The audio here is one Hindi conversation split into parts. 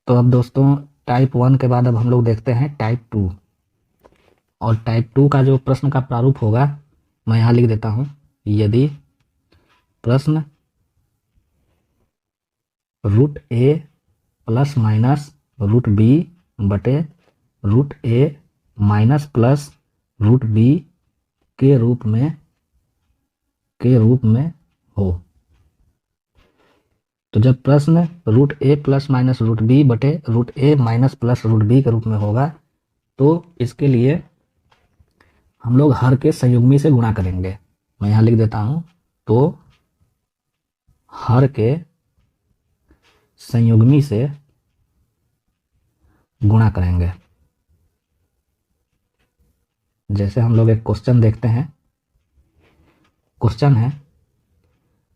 तो अब दोस्तों टाइप 1 के बाद अब हम लोग देखते हैं टाइप 2। और टाइप 2 का जो प्रश्न का प्रारूप होगा मैं यहाँ लिख देता हूँ। यदि प्रश्न रूट ए प्लस माइनस रूट बी बटे रूट ए माइनस प्लस रूट बी के रूप में हो, तो जब प्रश्न रूट ए प्लस माइनस रूट बी बटे रूट ए माइनस प्लस रूट बी के रूप में होगा तो इसके लिए हम लोग हर के संयुग्मी से गुणा करेंगे। मैं यहाँ लिख देता हूँ, तो हर के संयुग्मी से गुणा करेंगे। जैसे हम लोग एक क्वेश्चन देखते हैं। क्वेश्चन है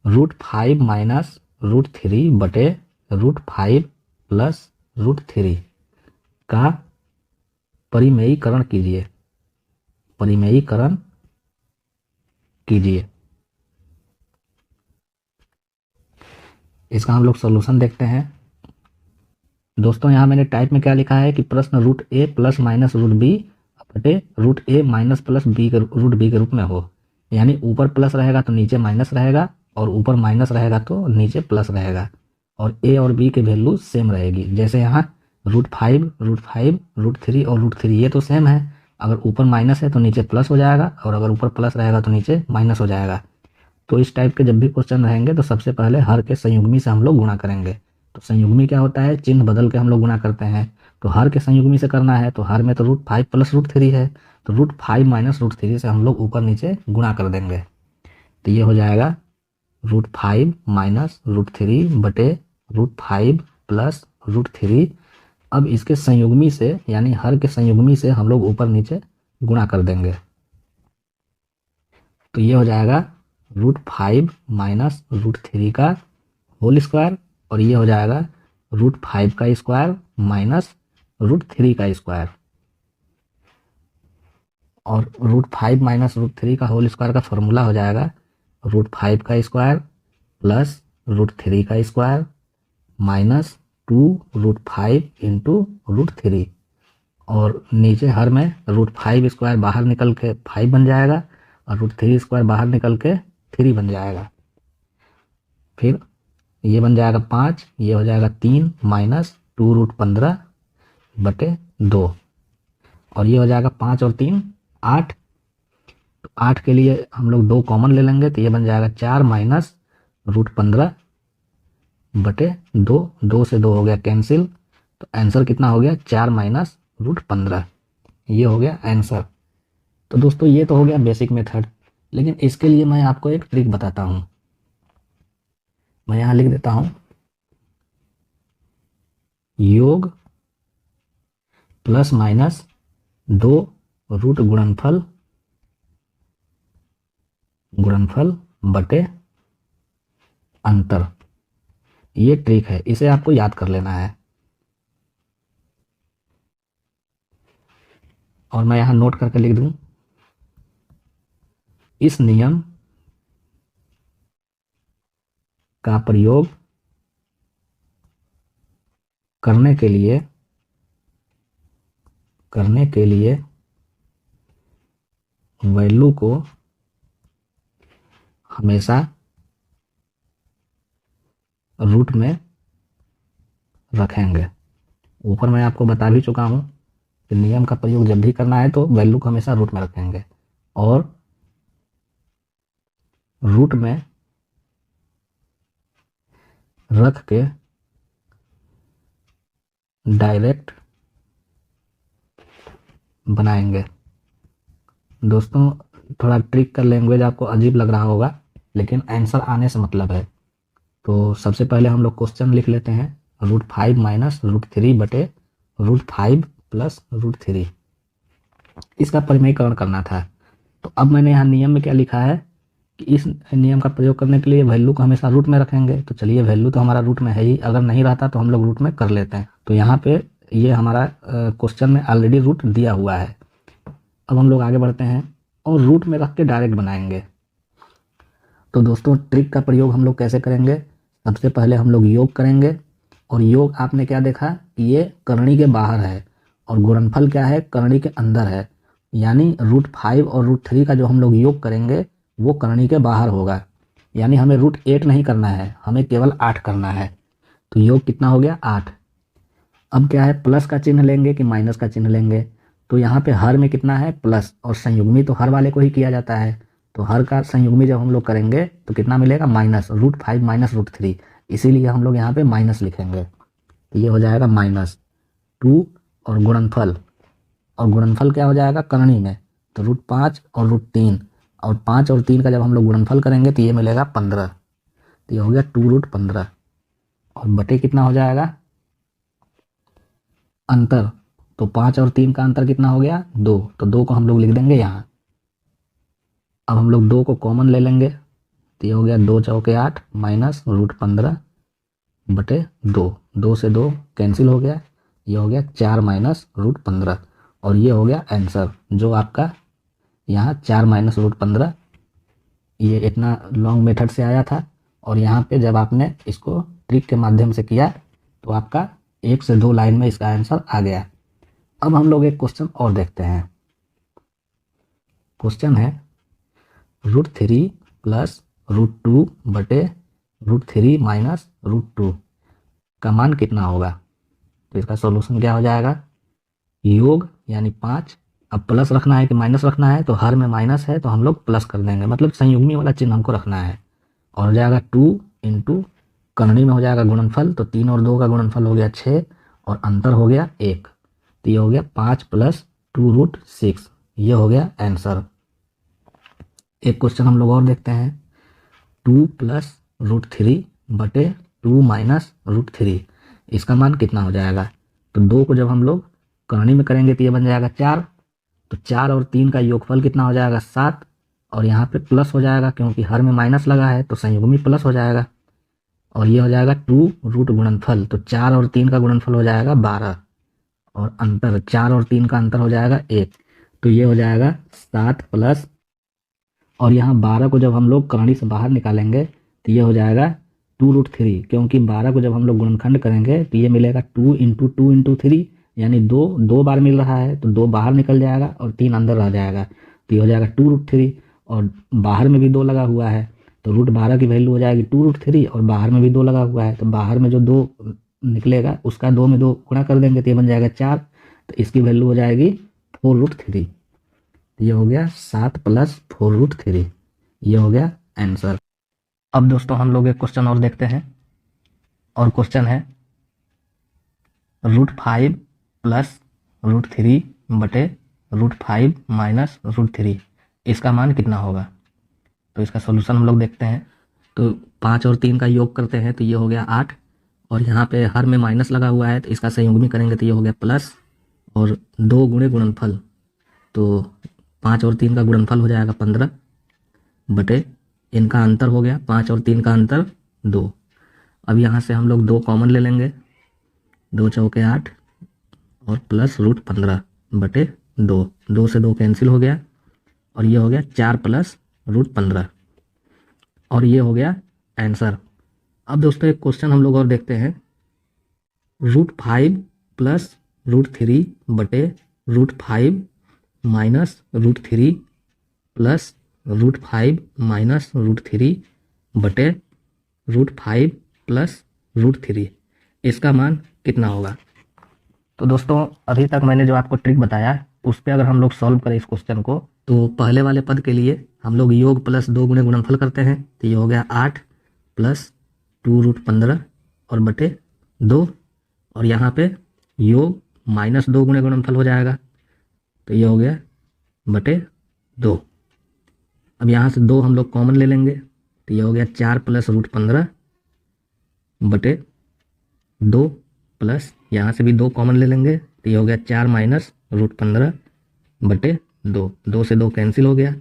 रूट 5 माइनस रूट 3 बटे रूट 5 प्लस रूट 3 का परिमेयीकरण कीजिए। परिमेयीकरण कीजिए। इसका हम लोग सॉल्यूशन देखते हैं। दोस्तों यहाँ मैंने टाइप में क्या लिखा है कि प्रश्न रूट ए प्लस माइनस रूट बी बटे रूट ए माइनस प्लस बी के रूट बी के रूप में हो, यानी ऊपर प्लस रहेगा तो नीचे माइनस रहेगा और ऊपर माइनस रहेगा तो नीचे प्लस रहेगा और ए और बी के वैल्यू सेम रहेगी। जैसे यहाँ रूट 5 रूट 3 और रूट 3 ये तो सेम है। अगर ऊपर माइनस है तो नीचे प्लस हो जाएगा और अगर ऊपर प्लस रहेगा तो नीचे माइनस हो जाएगा। तो इस टाइप के जब भी क्वेश्चन रहेंगे तो सबसे पहले हर के संयुग्मी से हम लोग गुणा करेंगे। तो संयुग्मी क्या होता है, चिन्ह बदल के हम लोग गुणा करते हैं। तो हर के संयुग्मी से करना है तो हर में तो रूट 5 प्लस रूट 3 है, तो रूट 5 माइनस रूट 3 से हम लोग ऊपर नीचे गुणा कर देंगे। तो ये हो जाएगा रूट 5 माइनस रूट 3 बटे रूट 5 प्लस रूट 3। अब इसके संयुग्मी से यानी हर के संयुग्मी से हम लोग ऊपर नीचे गुणा कर देंगे। तो ये हो जाएगा रूट 5 माइनस रूट 3 का होल स्क्वायर और ये हो जाएगा रूट 5 का स्क्वायर माइनस रूट 3 का स्क्वायर। और रूट 5 माइनस रूट 3 का होल स्क्वायर का फॉर्मूला हो जाएगा रूट 5 का स्क्वायर प्लस रूट 3 का square minus 2 root 5 into root 3। और नीचे हर में रूट 5 स्क्वायर बाहर निकल के 5 बन जाएगा और रूट 3 स्क्वायर बाहर निकल के 3 बन जाएगा। फिर ये बन जाएगा 5, ये हो जाएगा 3 माइनस 2 रूट 15 बटे 2 और ये हो जाएगा 5 और 3 8। तो 8 के लिए हम लोग 2 कॉमन ले लेंगे तो ये बन जाएगा 4 माइनस रूट 15 बटे 2। 2 से 2 हो गया कैंसिल, तो आंसर कितना हो गया 4 माइनस रूट 15। ये हो गया आंसर। तो दोस्तों ये तो हो गया बेसिक मेथड, लेकिन इसके लिए मैं आपको एक ट्रिक बताता हूँ। मैं यहाँ लिख देता हूँ योग प्लस माइनस 2 रूट गुणनफल बटे अंतर। ये ट्रिक है, इसे आपको याद कर लेना है। और मैं यहाँ नोट करके लिख दूं, इस नियम का प्रयोग करने के लिए वैल्यू को हमेशा रूट में रखेंगे। ऊपर मैं आपको बता भी चुका हूँ कि नियम का प्रयोग जब भी करना है तो वैल्यू को हमेशा रूट में रखेंगे और रूट में रख के डायरेक्ट बनाएंगे। दोस्तों थोड़ा ट्रिक का लैंग्वेज आपको अजीब लग रहा होगा, लेकिन आंसर आने से मतलब है। तो सबसे पहले हम लोग क्वेश्चन लिख लेते हैं रूट 5 माइनस रूट 3 बटे रूट 5 प्लस रूट 3। इसका परिमेयीकरण करना था। तो अब मैंने यहाँ नियम में क्या लिखा है कि इस नियम का प्रयोग करने के लिए वैल्यू को हमेशा रूट में रखेंगे। तो चलिए वैल्यू तो हमारा रूट में है ही, अगर नहीं रहता तो हम लोग रूट में कर लेते हैं। तो यहाँ पे ये हमारा क्वेश्चन में ऑलरेडी रूट दिया हुआ है। अब हम लोग आगे बढ़ते हैं और रूट में रख के डायरेक्ट बनाएंगे। तो दोस्तों ट्रिक का प्रयोग हम लोग कैसे करेंगे, सबसे पहले हम लोग योग करेंगे। और योग आपने क्या देखा कि ये करनी के बाहर है और गुणनफल क्या है, करनी के अंदर है। यानी √5 और √3 का जो हम लोग योग करेंगे वो करनी के बाहर होगा। यानी हमें √8 नहीं करना है, हमें केवल 8 करना है। तो योग कितना हो गया, 8। अब क्या है, प्लस का चिन्ह लेंगे कि माइनस का चिन्ह लेंगे। तो यहाँ पे हर में कितना है, प्लस, और संयुग्मी तो हर वाले को ही किया जाता है। तो हर का संयुग्मी जब हम लोग करेंगे तो कितना मिलेगा, माइनस √5 माइनस √3। इसीलिए हम लोग यहाँ पे माइनस लिखेंगे। तो ये हो जाएगा -2 और गुणनफल क्या हो जाएगा करनी में, तो √5 और √3, और 5 और 3 का जब हम लोग गुणनफल करेंगे तो ये मिलेगा 15। तो ये हो गया 2√15 और बटे कितना हो जाएगा, अंतर। तो 5 और 3 का अंतर कितना हो गया, 2। तो 2 को हम लोग लिख देंगे यहाँ। अब हम लोग 2 को कॉमन ले लेंगे तो ये हो गया 2 चौके 8 माइनस √15 बटे 2। 2 से 2 कैंसिल हो गया, ये हो गया 4 माइनस √15 और ये हो गया आंसर जो आपका यहाँ 4 माइनस √15। ये इतना लॉन्ग मेथड से आया था और यहाँ पे जब आपने इसको ट्रिक के माध्यम से किया तो आपका 1 से 2 लाइन में इसका आंसर आ गया। अब हम लोग एक क्वेश्चन और देखते हैं। क्वेश्चन है √3 प्लस √2 बटे √3 माइनस √2 का मान कितना होगा। तो इसका सॉल्यूशन क्या हो जाएगा, योग यानी 5। अब प्लस रखना है कि माइनस रखना है, तो हर में माइनस है तो हम लोग प्लस कर देंगे, मतलब संयुग्मी वाला चिन्ह हमको रखना है। और हो जाएगा 2 इंटू करनी में हो जाएगा गुणनफल, तो 3 और 2 का गुणनफल हो गया 6 और अंतर हो गया 1। तो ये हो गया 5 प्लस 2√6, ये हो गया आंसर। एक क्वेश्चन हम लोग और देखते हैं। 2 प्लस √3 बटे 2 माइनस √3, इसका मान कितना हो जाएगा। तो 2 को जब हम लोग करनी में करेंगे तो ये बन जाएगा 4। तो 4 और 3 का योगफल कितना हो जाएगा, 7। और यहाँ पे प्लस हो जाएगा क्योंकि हर में माइनस लगा है तो संयुग्मी प्लस हो जाएगा। और ये हो जाएगा 2 रूट गुणनफल, तो 4 और 3 का गुणनफल हो जाएगा 12 और अंतर 4 और 3 का अंतर हो जाएगा 1। तो ये हो जाएगा 7 प्लस, और यहाँ 12 को जब हम लोग करनी से बाहर निकालेंगे तो ये हो जाएगा 2√3, क्योंकि 12 को जब हम लोग गुणनखंड करेंगे तो ये मिलेगा 2 इंटू 2 इंटू 3, यानी 2 बार मिल रहा है तो 2 बाहर निकल जाएगा और 3 अंदर रह जाएगा। तो ये हो जाएगा 2√3 और बाहर में भी 2 लगा हुआ है तो √12 की वैल्यू हो जाएगी 2√3 और बाहर में भी 2 लगा हुआ है तो बाहर में जो 2 निकलेगा उसका 2 में 2 गुणा कर देंगे तो ये बन जाएगा 4। तो इसकी वैल्यू हो जाएगी 4√3। ये हो गया 7 प्लस 4√3, ये हो गया आंसर। अब दोस्तों हम लोग एक क्वेश्चन और देखते हैं और क्वेश्चन है √5 प्लस √3 बटे √5 माइनस √3, इसका मान कितना होगा। तो इसका सॉल्यूशन हम लोग देखते हैं। तो 5 और 3 का योग करते हैं तो ये हो गया 8 और यहाँ पे हर में माइनस लगा हुआ है तो इसका संयुग्मी करेंगे तो ये हो गया प्लस और 2 गुणे गुणनफल, तो 5 और 3 का गुणनफल हो जाएगा 15 बटे इनका अंतर हो गया 5 और 3 का अंतर 2। अब यहाँ से हम लोग 2 कॉमन ले लेंगे, 2 चौके 8 और प्लस √15 बटे 2। 2 से 2 कैंसिल हो गया और ये हो गया 4 प्लस √15 और ये हो गया आंसर। अब दोस्तों एक क्वेश्चन हम लोग और देखते हैं। √5 प्लस √3 बटे √5 माइनस √3 प्लस √5 माइनस √3 बटे √5 प्लस √3, इसका मान कितना होगा। तो दोस्तों अभी तक मैंने जो आपको ट्रिक बताया उस पर अगर हम लोग सॉल्व करें इस क्वेश्चन को, तो पहले वाले पद के लिए हम लोग योग प्लस 2 गुणे गुणनफल करते हैं तो ये हो गया 8 प्लस 2√15 और बटे 2, और यहाँ पे योग माइनस 2 गुणे गुणनफल हो जाएगा तो ये हो गया बटे 2। अब यहाँ से 2 हम लोग कॉमन ले लेंगे तो ये हो गया 4 प्लस √15 बटे 2 प्लस यहाँ से भी 2 कॉमन ले लेंगे तो ये हो गया 4 माइनस √15 बटे 2। 2 से 2 कैंसिल हो गया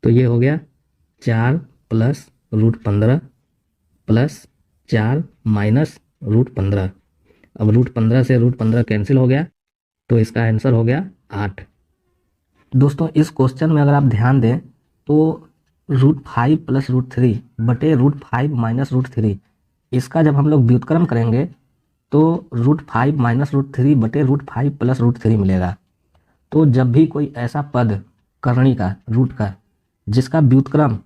तो ये हो गया 4 प्लस √15 प्लस 4 माइनस √15। अब √15 से √15 कैंसिल हो गया तो इसका आंसर हो गया 8। दोस्तों इस क्वेश्चन में अगर आप ध्यान दें तो √5 प्लस √3 बटे √5 माइनस √3, इसका जब हम लोग व्युत्क्रम करेंगे तो √5 माइनस √3 बटे √5 प्लस √3 मिलेगा। तो जब भी कोई ऐसा पद करणी का रूट का जिसका व्युत्क्रम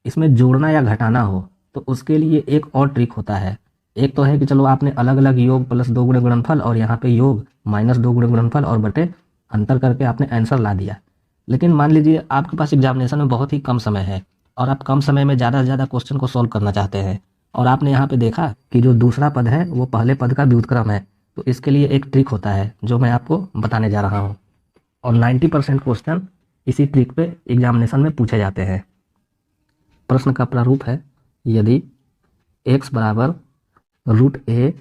इसमें जोड़ना या घटाना हो तो उसके लिए एक और ट्रिक होता है। एक तो है कि चलो आपने अलग अलग योग प्लस 2 गुणे गुणनफल और यहाँ पे योग माइनस 2 गुणे गुणनफल और बटे अंतर करके आपने आंसर ला दिया। लेकिन मान लीजिए आपके पास एग्जामिनेशन में बहुत ही कम समय है और आप कम समय में ज़्यादा से ज़्यादा क्वेश्चन को सॉल्व करना चाहते हैं और आपने यहाँ पे देखा कि जो दूसरा पद है वो पहले पद का व्युत्क्रम है, तो इसके लिए एक ट्रिक होता है जो मैं आपको बताने जा रहा हूँ और 90% क्वेश्चन इसी ट्रिक पे एग्जामिनेशन में पूछे जाते हैं। प्रश्न का प्रारूप है, यदि x बराबर √a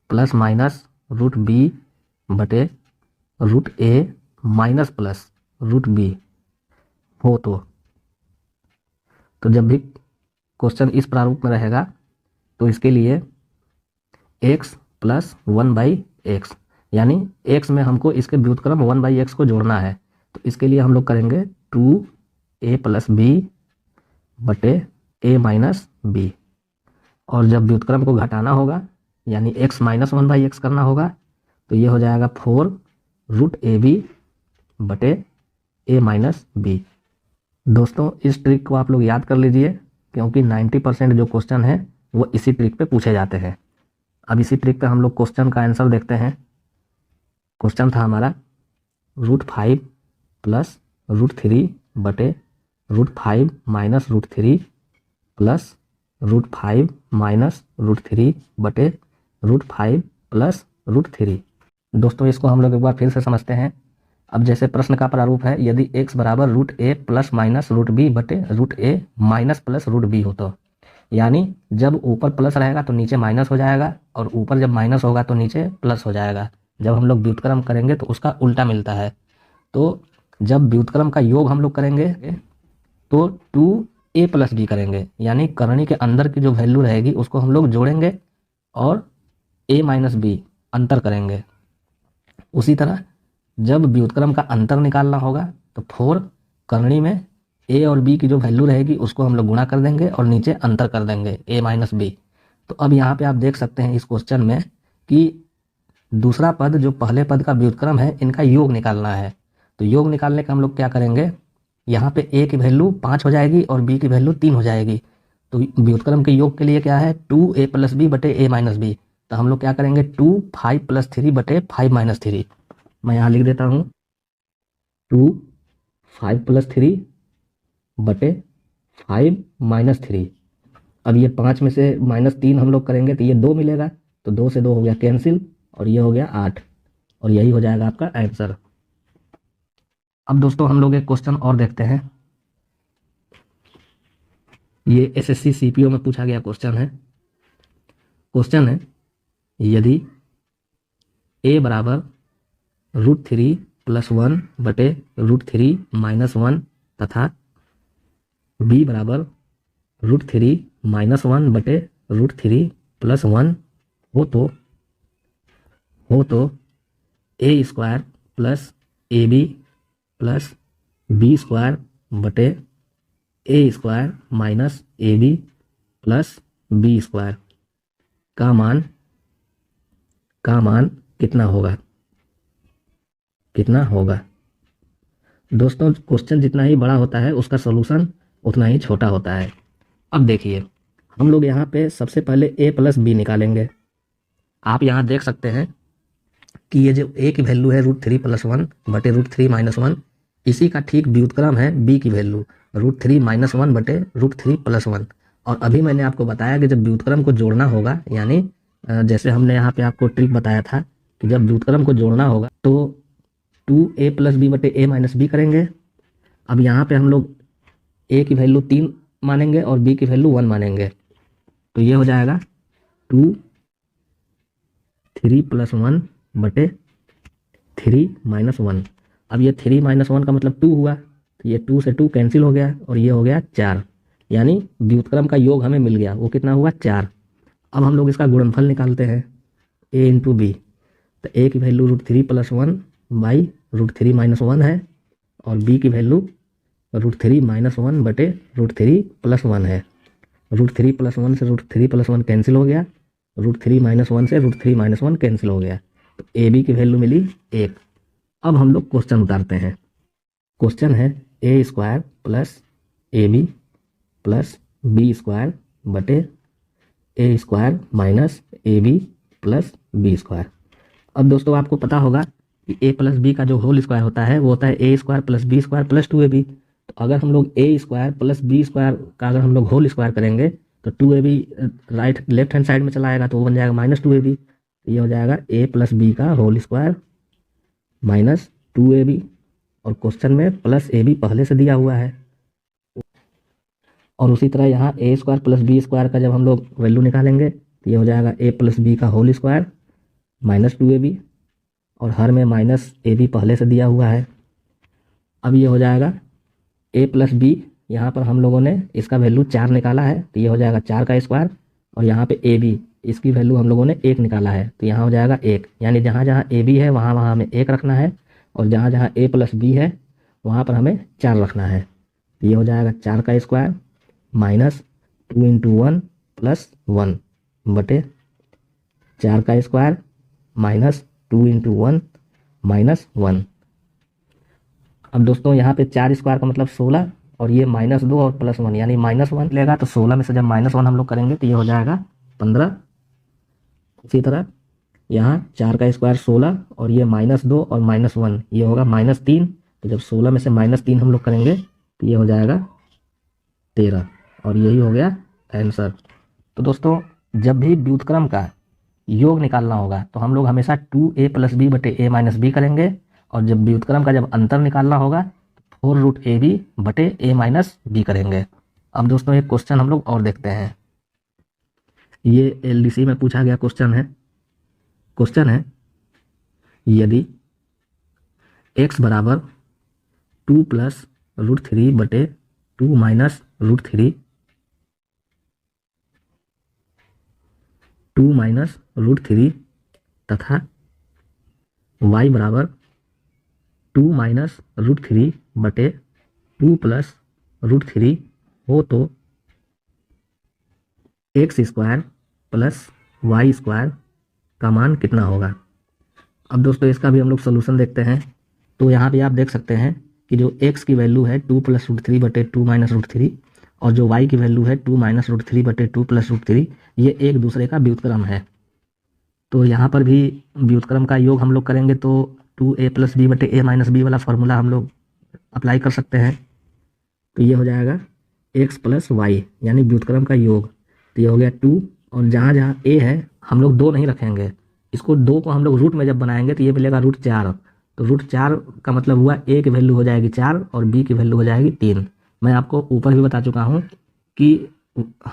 प्लस माइनस √b बटे √a माइनस प्लस √b हो तो जब भी क्वेश्चन इस प्रारूप में रहेगा तो इसके लिए x प्लस 1/x यानी x में हमको इसके व्युत्क्रम 1/x को जोड़ना है, तो इसके लिए हम लोग करेंगे 2a प्लस b बटे a माइनस b और जब व्युत्क्रम को घटाना होगा यानी x माइनस 1/x करना होगा तो ये हो जाएगा 4√ab बटे a माइनस b। दोस्तों इस ट्रिक को आप लोग याद कर लीजिए क्योंकि 90% जो क्वेश्चन है वो इसी ट्रिक पे पूछे जाते हैं। अब इसी ट्रिक पे हम लोग क्वेश्चन का आंसर देखते हैं। क्वेश्चन था हमारा √5 प्लस √3 बटे √5 माइनस √3 प्लस √5 माइनस √3 बटे √5 प्लस √3। दोस्तों इसको हम लोग एक बार फिर से समझते हैं। अब जैसे प्रश्न का प्रारूप है, यदि x बराबर √a प्लस माइनस √b बटे √a माइनस प्लस √b हो तो यानी जब ऊपर प्लस रहेगा तो नीचे माइनस हो जाएगा और ऊपर जब माइनस होगा तो नीचे प्लस हो जाएगा। जब हम लोग व्युत्क्रम करेंगे तो उसका उल्टा मिलता है। तो जब व्युत्क्रम का योग हम लोग करेंगे तो 2a प्लस b करेंगे यानी करणी के अंदर की जो वैल्यू रहेगी उसको हम लोग जोड़ेंगे और a माइनस b अंतर करेंगे। उसी तरह जब व्युत्क्रम का अंतर निकालना होगा तो 4 करणी में a और b की जो वैल्यू रहेगी उसको हम लोग गुणा कर देंगे और नीचे अंतर कर देंगे a माइनस b। तो अब यहाँ पे आप देख सकते हैं इस क्वेश्चन में कि दूसरा पद जो पहले पद का व्युत्क्रम है इनका योग निकालना है। तो योग निकालने का हम लोग क्या करेंगे, यहाँ पे a की वैल्यू 5 हो जाएगी और b की वैल्यू 3 हो जाएगी। तो व्युत्क्रम के योग के लिए क्या है 2a प्लस b बटे a माइनस b। तो हम लोग क्या करेंगे 2 5 प्लस 3 बटे 5 माइनस 3। मैं यहाँ लिख देता हूँ 2 5 प्लस 3 बटे 5 माइनस 3। अब ये 5 में से -3 हम लोग करेंगे तो ये 2 मिलेगा, तो 2 से 2 हो गया कैंसिल और ये हो गया 8 और यही हो जाएगा आपका आंसर। अब दोस्तों हम लोग एक क्वेश्चन और देखते हैं। ये एसएससी सीपीओ में पूछा गया क्वेश्चन है। क्वेश्चन है, यदि a बराबर √3 प्लस 1 बटे √3 माइनस 1 तथा b बराबर √3 माइनस 1 बटे √3 प्लस 1 हो तो a square plus ab plus b square बटे a square minus ab plus b square का मान कितना होगा। दोस्तों क्वेश्चन जितना ही बड़ा होता है उसका सॉल्यूशन उतना ही छोटा होता है। अब देखिए हम लोग यहाँ पे सबसे पहले a प्लस b निकालेंगे। आप यहाँ देख सकते हैं कि ये जो a की वैल्यू है √3 प्लस 1 बटे √3 माइनस 1, इसी का ठीक व्युत्क्रम है b की वैल्यू √3 माइनस 1 बटे √3 प्लस 1। और अभी मैंने आपको बताया कि जब व्युत्क्रम को जोड़ना होगा यानी जैसे हमने यहाँ पे आपको ट्रिक बताया था कि जब व्युत्क्रम को जोड़ना होगा तो 2a प्लस b बटे a माइनस b करेंगे। अब यहाँ पे हम लोग a की वैल्यू 3 मानेंगे और b की वैल्यू 1 मानेंगे, तो ये हो जाएगा 2 3 प्लस 1 बटे 3 माइनस 1। अब ये 3 माइनस 1 का मतलब 2 हुआ, तो ये 2 से 2 कैंसिल हो गया और ये हो गया 4, यानी व्युत्क्रम का योग हमें मिल गया। वो कितना हुआ 4। अब हम लोग इसका गुणनफल निकालते हैं a इंटू बी। तो a की वैल्यू √3 प्लस 1 बाई √3 माइनस 1 है और b की वैल्यू √3 माइनस 1 बटे √3 प्लस 1 है। √3 प्लस 1 से √3 प्लस 1 कैंसिल हो गया √3 - 1 से √3 - 1 कैंसिल हो गया, तो ए बी की वैल्यू मिली 1। अब हम लोग क्वेश्चन उतारते हैं। क्वेश्चन है a² plus AB plus B² बटे a² minus AB plus B²। अब दोस्तों आपको पता होगा कि a प्लस बी का जो होल स्क्वायर होता है वो होता है a² plus B² plus 2ab। तो अगर हम लोग a² प्लस B² का अगर हम लोग होल स्क्वायर करेंगे तो 2ab right left hand side में चला आएगा, तो वो बन जाएगा -2ab। तो ये हो जाएगा a प्लस बी का होल स्क्वायर माइनस 2ab, और क्वेश्चन में प्लस ab पहले से दिया हुआ है। और उसी तरह यहाँ a² प्लस B² का जब हम लोग वैल्यू निकालेंगे तो ये हो जाएगा a प्लस बी का होल स्क्वायर माइनस 2ab, और हर में माइनस ab पहले से दिया हुआ है। अब ये हो जाएगा a प्लस बी, यहाँ पर हम लोगों ने इसका वैल्यू 4 निकाला है, तो ये हो जाएगा 4 का स्क्वायर, और यहाँ पे ab इसकी वैल्यू हम लोगों ने 1 निकाला है, तो यहाँ हो जाएगा 1। यानी जहाँ जहाँ ab है वहाँ वहाँ हमें 1 रखना है, और जहाँ जहाँ a प्लस बी है वहाँ पर हमें 4 रखना है। तो ये हो जाएगा 4 का स्क्वायर माइनस 2 × 1 प्लस 1 बटे 4 का स्क्वायर माइनस 2 × 1 माइनस 1। अब दोस्तों यहाँ पे 4 स्क्वायर का मतलब 16, और ये -2 और +1 यानी -1 लेगा, तो 16 में से जब -1 हम लोग करेंगे तो ये हो जाएगा 15। इसी तरह यहाँ 4 का स्क्वायर 16 और ये -2 और -1 ये होगा -3। तो जब 16 में से -3 हम लोग करेंगे तो ये हो जाएगा 13, और यही हो गया आंसर। तो दोस्तों जब भी व्युत्क्रम का योग निकालना होगा तो हम लोग हमेशा 2a + b बटे a - b करेंगे, और जब व्युत्क्रम का जब अंतर निकालना होगा तो 4√ab बटे a - b करेंगे। अब दोस्तों एक क्वेश्चन हम लोग और देखते हैं। ये LDC में पूछा गया क्वेश्चन है। क्वेश्चन है यदि x बराबर 2 + √3 बटे 2 - √3 2 - √3 तथा y बराबर 2 - √3 बटे 2 + √3 हो तो x² प्लस y² का मान कितना होगा। अब दोस्तों इसका भी हम लोग सोल्यूशन देखते हैं। तो यहाँ पे आप देख सकते हैं कि जो x की वैल्यू है 2 + √3 बटे 2 - √3, और जो y की वैल्यू है 2 - √3 बटे 2 + √3, ये एक दूसरे का व्युत्क्रम है। तो यहाँ पर भी व्युत्क्रम का योग हम लोग करेंगे तो 2a + b बटे a - b वाला फॉर्मूला हम लोग अप्लाई कर सकते हैं। तो ये हो जाएगा x + y यानी व्युत्क्रम का योग। तो ये हो गया 2, और जहाँ जहाँ a है हम लोग 2 नहीं रखेंगे, इसको 2 को हम लोग रूट में जब बनाएंगे तो ये मिलेगा √4। तो √4 का मतलब हुआ a की वैल्यू हो जाएगी 4 और b की वैल्यू हो जाएगी 3। मैं आपको ऊपर भी बता चुका हूँ कि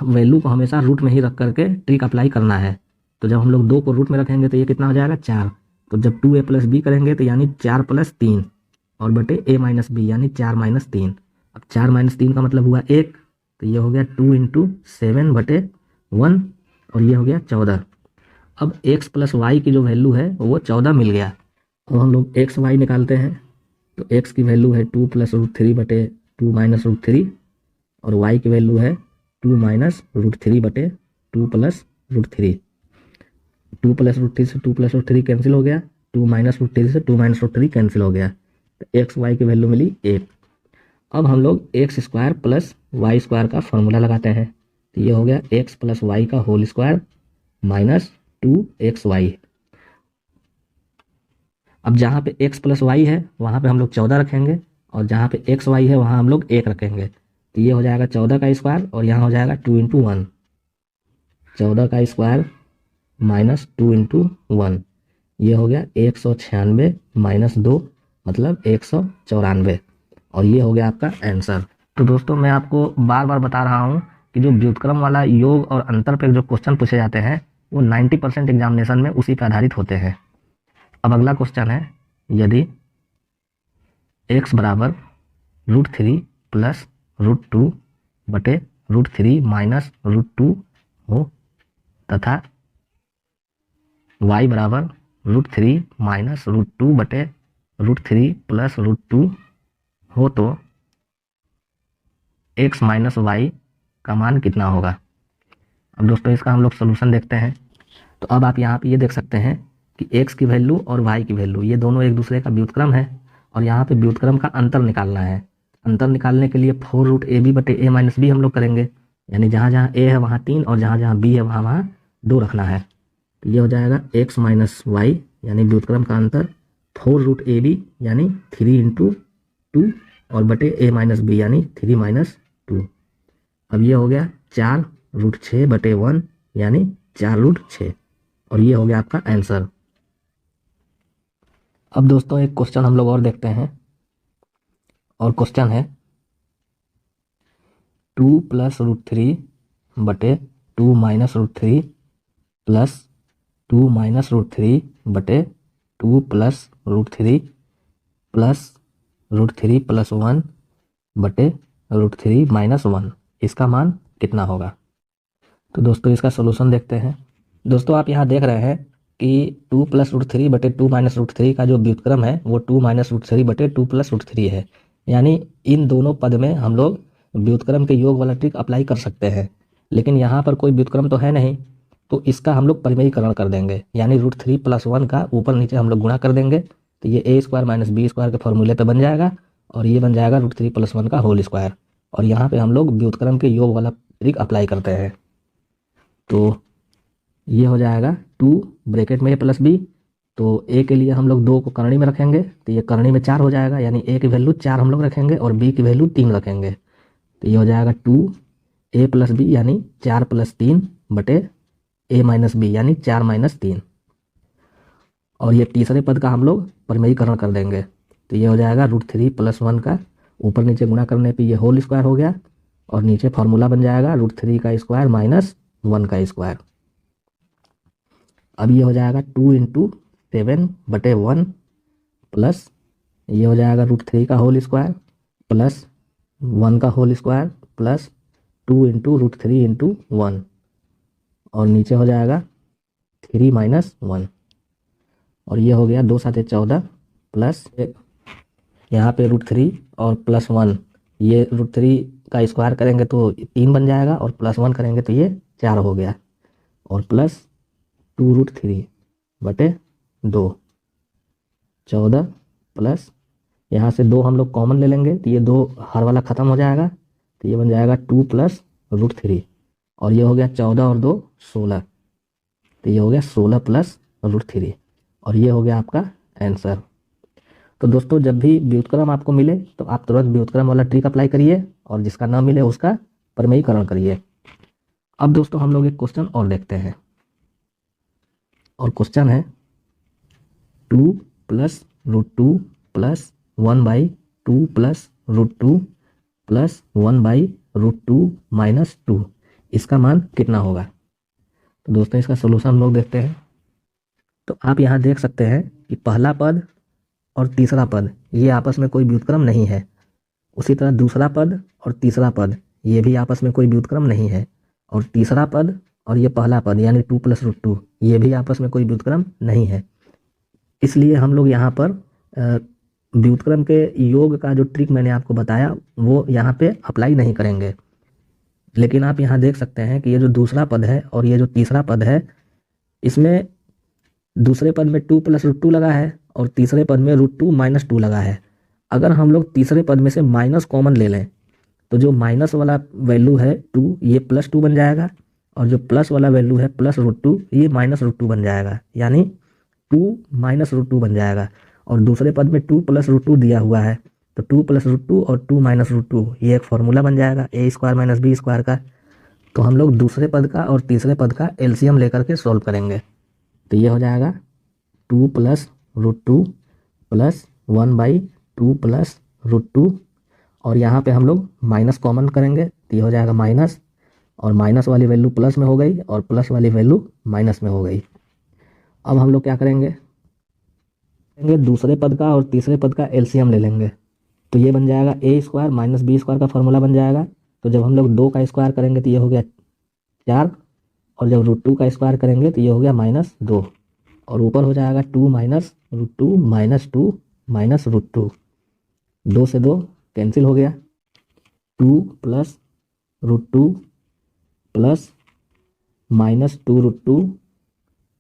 वैल्यू को हमेशा रूट में ही रख करके ट्रिक अप्लाई करना है। तो जब हम लोग 2 को रूट में रखेंगे तो ये कितना हो जाएगा 4। तो जब 2a + b करेंगे तो यानी 4 + 3 और बटे a - b यानी 4 - 3। अब 4 - 3 का मतलब हुआ 1, तो ये हो गया 2 × 7 बटे 1, और ये हो गया 14। अब x + y की जो वैल्यू है वो 14 मिल गया। अब हम लोग x y निकालते हैं। तो x की वैल्यू है 2 + √3 बटे 2 - √3, और y की वैल्यू है 2 - √3 बटे 2 + √3। 2 + √3 से 2 + √3 कैंसिल हो गया, 2 - √3 से 2 - √3 कैंसिल हो गया, तो x y की वैल्यू मिली 1। अब हम लोग x² प्लस y² का फॉर्मूला लगाते हैं। तो ये हो गया x + y का होल स्क्वायर माइनस 2xy। अब जहाँ पे x + y है वहाँ पे हम लोग 14 रखेंगे, और जहाँ पे xy है वहाँ हम लोग 1 रखेंगे। तो ये हो जाएगा 14 का स्क्वायर, और यहाँ हो जाएगा 2 × 1, 14 का स्क्वायर माइनस 2 × 1, ये हो गया 196 - 2 मतलब 194, और ये हो गया आपका आंसर। तो दोस्तों मैं आपको बार बार बता रहा हूँ कि जो व्युत्क्रम वाला योग और अंतर पे जो क्वेश्चन पूछे जाते हैं वो 90% एग्जामिनेशन में उसी पे आधारित होते हैं। अब अगला क्वेश्चन है यदि x बराबर √3 प्लस √2 बटे √3 माइनस √2 हो तथा y बराबर √3 माइनस √2 बटे √3 प्लस √2 हो तो x - y का मान कितना होगा। अब दोस्तों इसका हम लोग सोल्यूशन देखते हैं। तो अब आप यहाँ पे ये देख सकते हैं कि x की वैल्यू और y की वैल्यू ये दोनों एक दूसरे का व्युत्क्रम है, और यहाँ पे व्युत्क्रम का अंतर निकालना है। अंतर निकालने के लिए 4√ab/a माइनस बी हम लोग करेंगे, यानी जहाँ जहाँ a है वहाँ 3 और जहाँ जहाँ b है वहाँ वहाँ 2 रखना है। तो ये हो जाएगा x माइनस वाई यानी व्युत्क्रम का अंतर 4√ab यानी 3 इंटू 2 और बटे a माइनस बी यानी 3 माइनस 2। अब ये हो गया 4√6/1 यानी 4√6, और ये हो गया आपका आंसर। अब दोस्तों एक क्वेश्चन हम लोग और देखते हैं, और क्वेश्चन है 2 + √3/2 - √3 प्लस 2 - √3/2 प्लस √3 प्लस √3 + 1/√3 - 1, इसका मान कितना होगा। तो दोस्तों इसका सोल्यूशन देखते हैं। दोस्तों आप यहाँ देख रहे हैं कि 2 + √3/2 - √3 का जो व्युत्क्रम है वो 2 - √3/2 + √3 है, यानी इन दोनों पद में हम लोग व्युत्क्रम के योग वाला ट्रिक अप्लाई कर सकते हैं। लेकिन यहाँ पर कोई व्युत्क्रम तो है नहीं, तो इसका हम लोग परिमेयीकरण कर देंगे, यानी √3 + 1 का ऊपर नीचे हम लोग गुणा कर देंगे, तो ये a² - b² के फॉर्मूले पे बन जाएगा, और ये बन जाएगा √3 + 1 का होल स्क्वायर। और यहाँ पे हम लोग व्युत्क्रम के योग वाला ट्रिक अप्लाई करते हैं, तो ये हो जाएगा 2 ब्रैकेट में a + b, तो a के लिए हम लोग 2 को करणी में रखेंगे, तो ये करणी में 4 हो जाएगा, यानी a की वैल्यू 4 हम लोग रखेंगे और b की वैल्यू 3 रखेंगे, तो ये हो जाएगा 2a + b यानी 4 + 3 बटे a माइनस बी यानी 4 - 3, और ये तीसरे पद का हम लोग परिमेयीकरण कर देंगे, तो ये हो जाएगा √3 + 1 का ऊपर नीचे गुणा करने पे ये होल स्क्वायर हो गया, और नीचे फॉर्मूला बन जाएगा √3 का स्क्वायर माइनस 1 का स्क्वायर। अब ये हो जाएगा 2 × 7/1 प्लस ये हो जाएगा √3 का होल स्क्वायर प्लस 1 का होल स्क्वायर प्लस 2 × √3 × 1, और नीचे हो जाएगा 3 - 1, और ये हो गया 2 × 7 = 14 प्लस यहाँ पे √3 और प्लस 1, ये √3 का स्क्वायर करेंगे तो 3 बन जाएगा, और प्लस 1 करेंगे तो ये 4 हो गया, और प्लस 2√3/2 14 प्लस यहाँ से 2 हम लोग कॉमन ले लेंगे, तो ये 2 हर वाला ख़त्म हो जाएगा, तो ये बन जाएगा 2 + √3, और ये हो गया 14 और 2 16, तो ये हो गया 16 + √3, और ये हो गया आपका आंसर। तो दोस्तों जब भी व्युत्क्रम आपको मिले तो आप तुरंत व्युत्क्रम वाला ट्रिक अप्लाई करिए, और जिसका ना मिले उसका परिमेयीकरण करिए। अब दोस्तों हम लोग एक क्वेश्चन और देखते हैं, और क्वेश्चन है 2 + √2 + 1/2 + √2 + 1/√2 - 2, इसका मान कितना होगा। तो दोस्तों इसका सोल्यूशन हम लोग देखते हैं। तो आप यहाँ देख सकते हैं कि पहला पद और तीसरा पद ये आपस में कोई व्युत्क्रम नहीं है, उसी तरह दूसरा पद और तीसरा पद ये भी आपस में कोई व्युत्क्रम नहीं है, और तीसरा पद और ये पहला पद यानी 2 + √2 ये भी आपस में कोई व्युत्क्रम नहीं है। इसलिए हम लोग यहाँ पर व्युत्क्रम के योग का जो ट्रिक मैंने आपको बताया वो यहाँ पे अप्लाई नहीं करेंगे। लेकिन आप यहाँ देख सकते हैं कि ये जो दूसरा पद है और ये जो तीसरा पद है, इसमें दूसरे पद में 2 + √2 लगा है और तीसरे पद में √2 - 2 लगा है। अगर हम लोग तीसरे पद में से माइनस कॉमन ले लें तो जो माइनस वाला वैल्यू है 2 ये +2 बन जाएगा, और जो प्लस वाला वैल्यू है +√2 ये -√2 बन जाएगा, यानी 2 - √2 बन जाएगा। और दूसरे पद में 2 + √2 दिया हुआ है, तो 2 + √2 और 2 - √2 ये एक फॉर्मूला बन जाएगा a² - b² का। तो हम लोग दूसरे पद का और तीसरे पद का एलसीएम लेकर के सॉल्व करेंगे, तो ये हो जाएगा 2 + √2 + 1/2 + √2, और यहाँ पे हम लोग माइनस कॉमन करेंगे, तो ये हो जाएगा माइनस, और माइनस वाली वैल्यू प्लस में हो गई और प्लस वाली वैल्यू माइनस में हो गई। अब हम लोग क्या करेंगे, दूसरे पद का और तीसरे पद का एलसीएम ले लेंगे, तो ये बन जाएगा a² - b² का फॉर्मूला बन जाएगा। तो जब हम लोग 2 का स्क्वायर करेंगे तो ये हो गया 4, और जब √2 का स्क्वायर करेंगे तो ये हो गया -2, और ऊपर हो जाएगा 2 - √2 - 2 - √2, 2 से 2 कैंसिल हो गया, 2 + √2 + -2 √2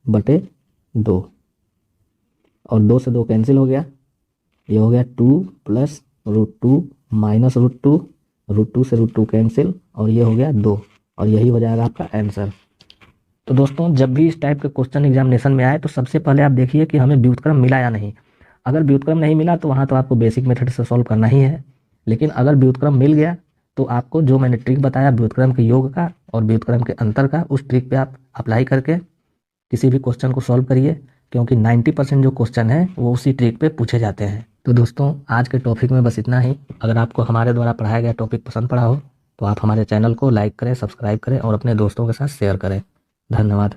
बटे 2, और 2 से 2 कैंसिल हो गया, ये हो गया 2 प्लस √2 माइनस √2, √2 से √2 कैंसिल, और ये हो गया 2, और यही हो जाएगा आपका आंसर। तो दोस्तों जब भी इस टाइप के क्वेश्चन एग्जामिनेशन में आए तो सबसे पहले आप देखिए कि हमें व्युत्क्रम मिला या नहीं। अगर व्युत्क्रम नहीं मिला तो वहाँ तो आपको बेसिक मेथड से सॉल्व करना ही है, लेकिन अगर व्युत्क्रम मिल गया तो आपको जो मैंने ट्रिक बताया व्युत्क्रम के योग का और व्युत्क्रम के अंतर का, उस ट्रिक पे आप अप्लाई करके किसी भी क्वेश्चन को सॉल्व करिए, क्योंकि 90% जो क्वेश्चन है वो उसी ट्रिक पे पूछे जाते हैं। तो दोस्तों आज के टॉपिक में बस इतना ही। अगर आपको हमारे द्वारा पढ़ाया गया टॉपिक पसंद पड़ा हो तो आप हमारे चैनल को लाइक करें, सब्सक्राइब करें और अपने दोस्तों के साथ शेयर करें। धन्यवाद।